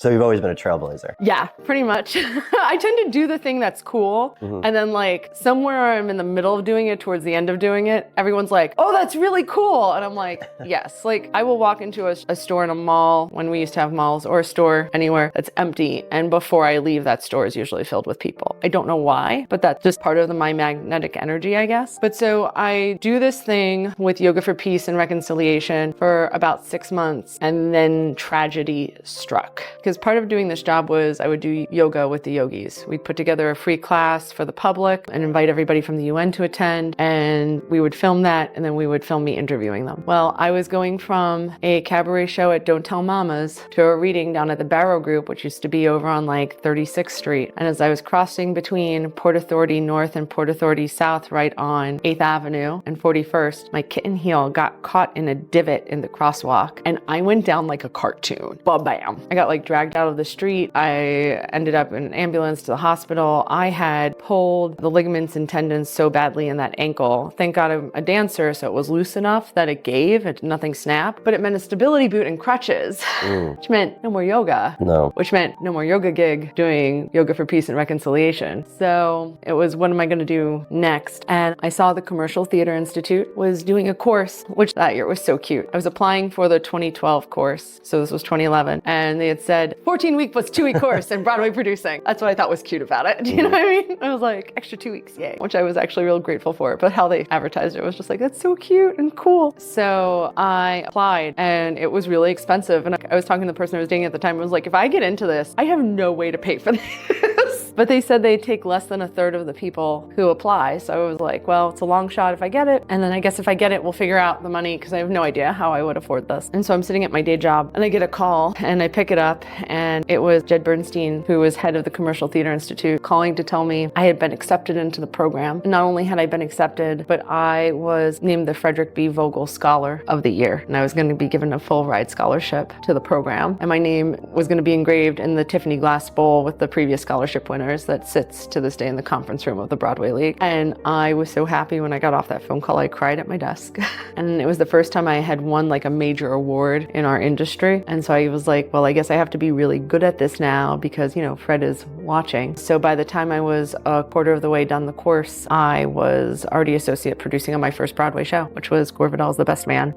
So you've always been a trailblazer. Yeah, pretty much. I tend to do the thing that's cool. And then like somewhere I'm in the middle of doing it, towards the end of doing it, everyone's like, oh, that's really cool. And I'm like, yes. Like I will walk into a store in a mall when we used to have malls, or a store anywhere that's empty. And before I leave, that store is usually filled with people. I don't know why, but that's just part of my magnetic energy, I guess. But so I do this thing with Yoga for Peace and Reconciliation for about 6 months, and then tragedy struck. Because part of doing this job was I would do yoga with the yogis. We'd put together a free class for the public and invite everybody from the UN to attend, and we would film that, and then we would film me interviewing them. Well, I was going from a cabaret show at Don't Tell Mamas to a reading down at the Barrow Group, which used to be over on like 36th Street. And as I was crossing between Port Authority North and Port Authority South, right on 8th Avenue and 41st, my kitten heel got caught in a divot in the crosswalk, and I went down like a cartoon. Ba-bam. I got like dragged out of the street. I ended up in an ambulance to the hospital. I had pulled the ligaments and tendons so badly in that ankle. Thank God I'm a dancer, so it was loose enough that it gave, nothing snapped, but it meant a stability boot and crutches, which meant no more yoga. No. Which meant no more yoga gig doing Yoga for Peace and Reconciliation. So it was, what am I going to do next? And I saw the Commercial Theater Institute was doing a course, which that year was so cute. I was applying for the 2012 course, so this was 2011, and they had said 14-week plus 2-week course in Broadway producing. That's what I thought was cute about it. Do you know what I mean? I was like, extra 2 weeks, yay, which I was actually real grateful for. But how they advertised it was just like, that's so cute and cool. So I applied, and it was really expensive. And I was talking to the person I was dating at the time. I was like, if I get into this, I have no way to pay for this. But they said they take less than a third of the people who apply. So I was like, well, it's a long shot if I get it. And then I guess if I get it, we'll figure out the money, because I have no idea how I would afford this. And so I'm sitting at my day job, and I get a call, and I pick it up, and it was Jed Bernstein, who was head of the Commercial Theater Institute, calling to tell me I had been accepted into the program. And not only had I been accepted, but I was named the Frederick B. Vogel Scholar of the Year. And I was going to be given a full ride scholarship to the program. And my name was going to be engraved in the Tiffany Glass Bowl with the previous scholarship winners that sits to this day in the conference room of the Broadway League. And I was so happy when I got off that phone call. I cried at my desk. And it was the first time I had won like a major award in our industry. And so I was like, well, I guess I have to be really good at this now, because, you know, Fred is watching. So by the time I was a quarter of the way done the course, I was already associate producing on my first Broadway show, which was Gore Vidal's The Best Man.